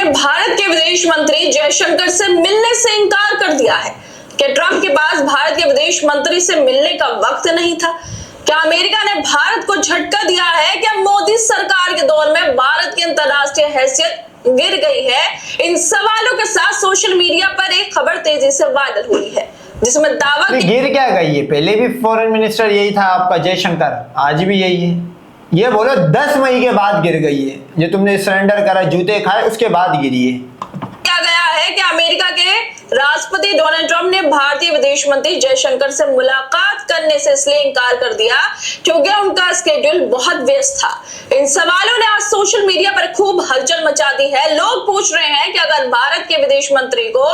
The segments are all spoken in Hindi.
भारत के विदेश मंत्री जयशंकर से मिलने से इनकार कर दिया है कि ट्रंप के पास भारत के विदेश मंत्री से मिलने का वक्त नहीं था। क्या अमेरिका ने भारत को झटका दिया है? क्या मोदी सरकार के दौर में भारत की अंतरराष्ट्रीय हैसियत गिर गई है? इन सवालों के साथ सोशल मीडिया पर एक खबर तेजी से वायरल हुई है जिसमें दावा गिर क्या गई है। पहले भी फॉरेन मिनिस्टर यही था आपका जयशंकर, आज भी यही है। ये बोलो 10 मई के बाद गिर गई है, जो तुमने सरेंडर करा, जूते खाए, उसके बाद गिरी है। क्या गया है कि अमेरिका के राष्ट्रपति डोनाल्ड ट्रंप ने भारतीय विदेश मंत्री जयशंकर से मुलाकात करने से इसलिए इनकार कर दिया क्योंकि उनका स्केड्यूल बहुत व्यस्त था। इन सवालों ने आज सोशल मीडिया पर खूब हलचल मचा दी है। लोग पूछ रहे हैं कि अगर भारत के विदेश मंत्री को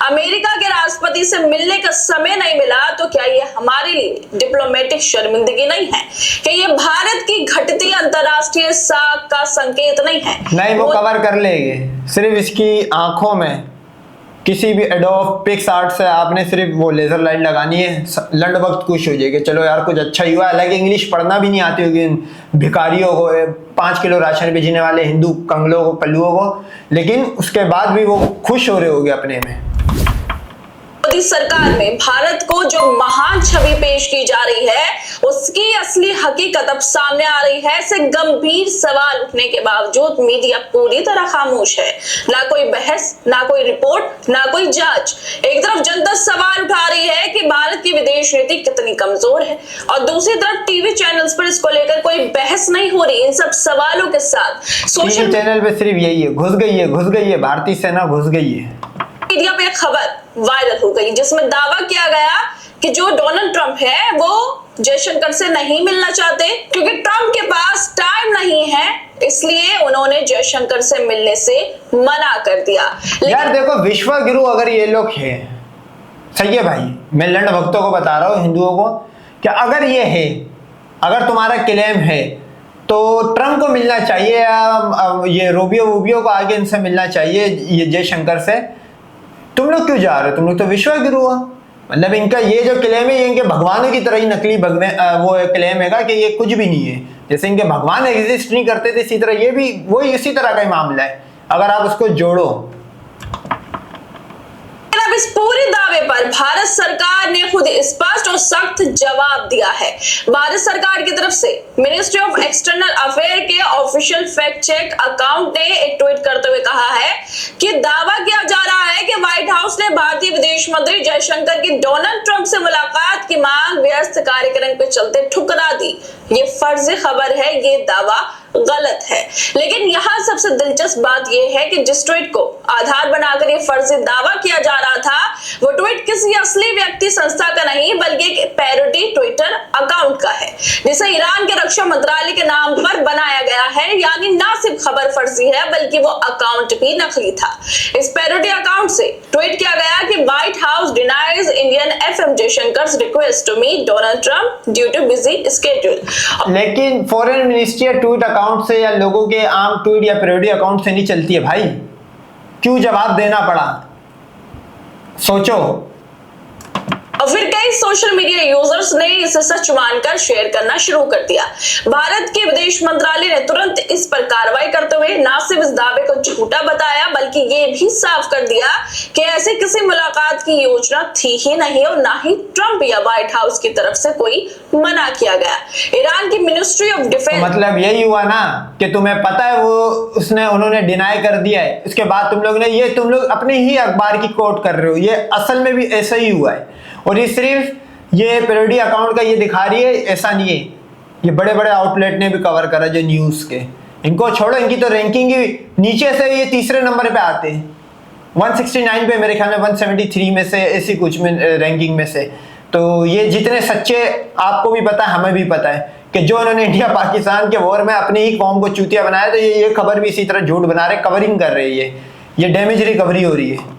अमेरिका के राष्ट्रपति से मिलने का समय नहीं मिला तो क्या ये हमारे लिए डिप्लोमेटिक शर्मिंदगी नहीं है? कि ये भारत की घटती अंतरराष्ट्रीय साख का संकेत नहीं है? नहीं, वो कवर कर लेंगे। सिर्फ इसकी आंखों में किसी भी एडोब पिक्सआर्ट से आपने सिर्फ वो लेजर लाइट लगानी है, लंड वक्त खुश हो जाएगी। चलो यार कुछ अच्छा ही हुआ। हालांकि इंग्लिश पढ़ना भी नहीं आती होगी इन भिखारियों को, 5 किलो राशन भेजने वाले हिंदू कंगलों को, पल्लुओं को, लेकिन उसके बाद भी वो खुश हो रहे होंगे अपने में। मोदी सरकार में भारत को जो महान छवि पेश की जा रही है उसकी असली हकीकत अब सामने आ रही है। ऐसे गंभीर सवाल उठने के बावजूद मीडिया पूरी तरह खामोश है। ना कोई बहस, ना कोई रिपोर्ट, ना कोई जांच। एक तरफ जनता सवाल उठा रही है कि भारत की विदेश नीति कितनी कमजोर है और दूसरी तरफ टीवी चैनल्स पर इसको लेकर कोई बहस नहीं हो रही। इन सब सवालों के साथ सोशल चैनल पे सिर्फ यही है, घुस गई है भारतीय सेना, घुस गई है। मीडिया पे एक खबर वायरल हो गई जिसमें दावा किया गया कि जो डोनाल्ड ट्रंप है वो जयशंकर से नहीं मिलना चाहते क्योंकि ट्रंप के पास टाइम नहीं है, इसलिए उन्होंने जयशंकर से मिलने से मना कर दिया। यार देखो, विश्व गुरु अगर ये लोग हैं, सही है भाई, मैं लंड भक्तों को बता रहा हूँ, हिंदुओं को, कि अगर ये है, अगर तुम्हारा क्लेम है तो ट्रंप को मिलना चाहिए या ये रूबियो को आगे इनसे मिलना चाहिए, ये जयशंकर से। तुम लोग क्यों जा रहे हो? तुम लोग तो विश्व गुरु हो। मतलब इनका ये जो क्लेम है, ये इनके भगवानों की तरह ही नकली वो क्लेम है कि ये कुछ भी नहीं है। जैसे इनके भगवान एग्जिस्ट नहीं करते थे, इसी तरह ये भी वही इसी तरह का ही मामला है, अगर आप उसको जोड़ो। अब इस पूरे दावे पर भारत सरकार ने खुद स्पष्ट और सख्त जवाब दिया है। भारत सरकार की तरफ से मिनिस्ट्री ऑफ एक्सटर्नल अफेयर के ऑफिशियल फैक्ट चेक अकाउंट ने एक ट्वीट करते हुए कहा है कि दावा किया जा रहा है कि व्हाइट हाउस ने भारतीय विदेश मंत्री जयशंकर की डोनाल्ड ट्रंप से मुलाकात की मांग व्यस्त कार्यक्रम के चलते ठुकरा दी। ये फर्जी खबर है, ये दावा गलत है। लेकिन यहाँ सबसे दिलचस्प बात यह है कि जिस ट्वीट को आधार बनाकर ये फर्जी दावा किया जा रहा था वो ट्वीट किसी असली व्यक्ति संस्था का नहीं बल्कि एक पैरोडी ट्विटर अकाउंट का है जिसे ईरान के रक्षा मंत्रालय के नाम पर बनाया गया है। यानी ना सिर्फ खबर फर्जी है बल्कि वो अकाउंट भी नकली था। इस पैरोडी अकाउंट से ट्वीट किया गया कि White House denies Indian FM Jaishankar request to meet Donald Trump due to busy schedule. लेकिन फॉरेन मिनिस्ट्री ट्वीट अकाउंट से या लोगों के आम ट्वीट या पैरोडी अकाउंट से नहीं चलती है भाई। क्यों जवाब देना पड़ा, सोचो। और फिर कई सोशल मीडिया यूजर्स ने इसे सच मानकर शेयर करना शुरू कर दिया। भारत के विदेश मंत्रालय ने तुरंत इस पर कार्रवाई करते हुए न सिर्फ इस दावे को झूठा बताया बल्कि ये भी साफ कर दिया कि ऐसी किसी मुलाकात की योजना थी ही नहीं और ना ही ट्रंप या व्हाइट हाउस की तरफ से कोई मना किया गया। ईरान की मिनिस्ट्री ऑफ डिफेंस तो मतलब यही हुआ ना कि तुम्हें पता है वो उन्होंने डिनाई कर दिया है, उसके बाद तुम लोग अपने ही अखबार की कोट कर रहे हो। ये असल में भी ऐसा ही हुआ है और ये सिर्फ ये पैरोडी अकाउंट का ये दिखा रही है, ऐसा नहीं है। ये बड़े बड़े आउटलेट ने भी कवर करा जो न्यूज़ के। इनको छोड़ो, इनकी तो रैंकिंग ही नीचे से ये तीसरे नंबर पे आते हैं, 169 पे, मेरे ख्याल में 173 में से, ऐसी कुछ में रैंकिंग में से। तो ये जितने सच्चे, आपको भी पता है, हमें भी पता है कि जो उन्होंने इंडिया पाकिस्तान के वॉर में अपनी ही कौम को चूतिया बनाया, तो ये खबर भी इसी तरह झूठ बना रहे, कवरिंग कर रहे हैं। ये डैमेज रिकवरी हो रही है।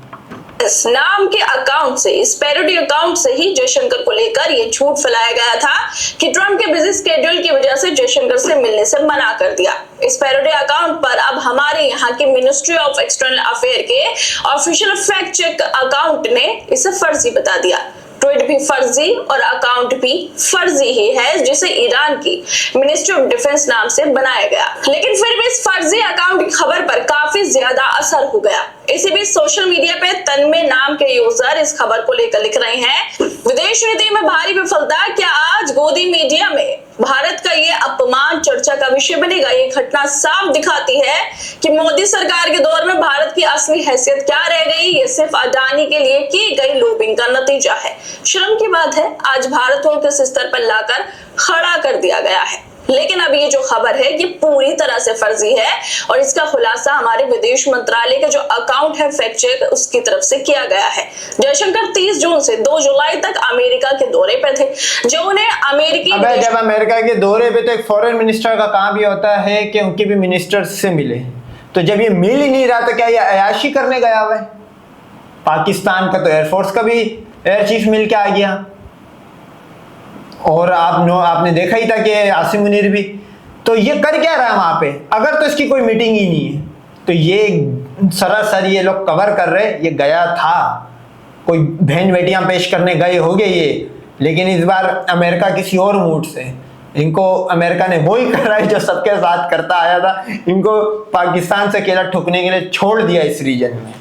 इस नाम के अकाउंट से, इस पैरोडी अकाउंट से ही जयशंकर को लेकर ये झूठ फैलाया गया था कि ट्रंप के बिजी स्केड्यूल की वजह से जयशंकर से मिलने से मना कर दिया। इस पैरोडी अकाउंट पर अब हमारे यहाँ की मिनिस्ट्री ऑफ एक्सटर्नल अफेयर के ऑफिशियल फैक्ट चेक अकाउंट ने इसे फर्जी बता दिया। ट्वीट भी फर्जी और अकाउंट भी फर्जी ही है जिसे ईरान की मिनिस्ट्री ऑफ डिफेंस नाम से बनाया गया। लेकिन फिर भी इस फर्जी अकाउंट की खबर पर काफी काफी ज्यादा असर हो गया। इसी बीच सोशल मीडिया पे तन्मय नाम के यूजर इस खबर को लेकर लिख रहे हैं, विदेश नीति में भारी विफलता, क्या आज गोदी मीडिया में भारत का ये अपमान चर्चा का विषय बनेगा? ये घटना साफ दिखाती है कि मोदी सरकार के दौर में भारत की असली हैसियत क्या रह गई। ये सिर्फ अडानी के लिए की गई लॉबिंग का नतीजा है। शर्म की बात है, आज भारत को किस स्तर पर लाकर खड़ा कर दिया गया है। लेकिन अब ये जो खबर है ये पूरी तरह से फर्जी है और इसका खुलासा हमारे विदेश मंत्रालय का जो अकाउंट है फैक्ट चेक उसकी तरफ से किया गया है। जयशंकर 30 जून से 2 जुलाई तक अमेरिका के दौरे पे थे, जो उन्हें अमेरिकी जब अमेरिका के दौरे पे तो एक फॉरेन मिनिस्टर का काम भी होता है कि उनके भी मिनिस्टर्स से मिले। तो जब ये मिल ही नहीं रहा तो क्या ये अयाशी करने गया हुआ है? पाकिस्तान का तो एयरफोर्स का भी एयर चीफ मिल के आ गया और आपने देखा ही था कि आसिम मुनीर भी। तो ये कर क्या रहा है वहां पे? अगर तो इसकी कोई मीटिंग ही नहीं है तो ये सरासर ये लोग कवर कर रहे, ये गया था, कोई बहन बेटियां पेश करने गए होंगे ये, लेकिन इस बार अमेरिका किसी और मूड से, इनको अमेरिका ने वही कर रहा है जो सबके साथ करता आया था, इनको पाकिस्तान से अकेला ठुकने के लिए छोड़ दिया इस रीजन में।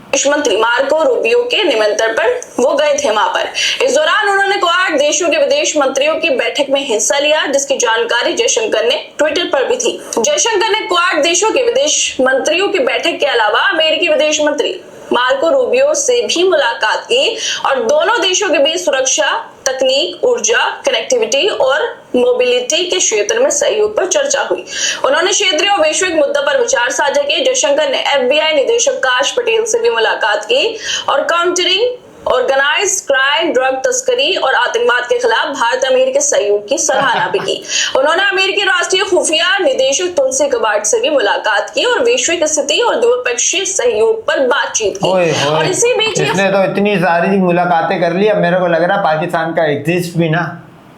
विदेश मंत्री मार्को रूबियो के निमंत्रण पर वो गए थे वहां पर। इस दौरान उन्होंने क्वाड देशों के विदेश मंत्रियों की बैठक में हिस्सा लिया, जिसकी जानकारी जयशंकर ने ट्विटर पर भी थी। जयशंकर ने क्वाड देशों के विदेश मंत्रियों की बैठक के अलावा अमेरिकी विदेश मंत्री मार्को रूबियो से भी मुलाकात की और दोनों देशों के बीच सुरक्षा, तकनीक, ऊर्जा, कनेक्टिविटी और मोबिलिटी के क्षेत्र में सहयोग पर चर्चा हुई। उन्होंने क्षेत्रीय और वैश्विक मुद्दों पर विचार साझा किए। जयशंकर ने FBI निदेशक काश पटेल से भी मुलाकात की और काउंटरिंग ऑर्गेनाइज्ड क्राइम, ड्रग तस्करी और आतंकवाद के खिलाफ भारत अमेरिकी सहयोग की सराहना भी की। उन्होंने अमेरिकी राष्ट्रीय खुफिया निदेशक तुलसी गबार्ड से भी मुलाकात की और वैश्विक स्थिति और द्विपक्षीय सहयोग पर बातचीत की। और इसी बीच इसने तो इतनी सारी मुलाकातें कर ली, अब मेरे को लग रहा है पाकिस्तान का एग्जिस्ट भी ना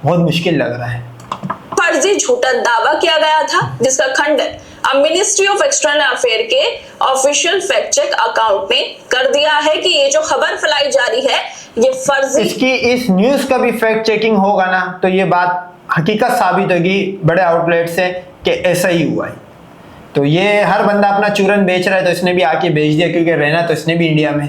बहुत मुश्किल लग रहा है। फर्जी झूठा दावा किया गया था जिसका खंडन अब मिनिस्ट्री ऑफ एक्सटर्नल अफेयर के ऑफिशियल फैक्ट चेक अकाउंट ने कर दिया है कि ये जो खबर फैलाई जा रही है ये फर्जी। इसकी इस न्यूज का भी फैक्ट चेकिंग होगा ना तो ये बात हकीकत साबित होगी बड़े आउटलेट से कि ऐसा ही हुआ है। तो ये हर बंदा अपना चूरन बेच रहा है तो इसने भी आके बेच दिया, क्योंकि रहना तो इसने भी इंडिया में।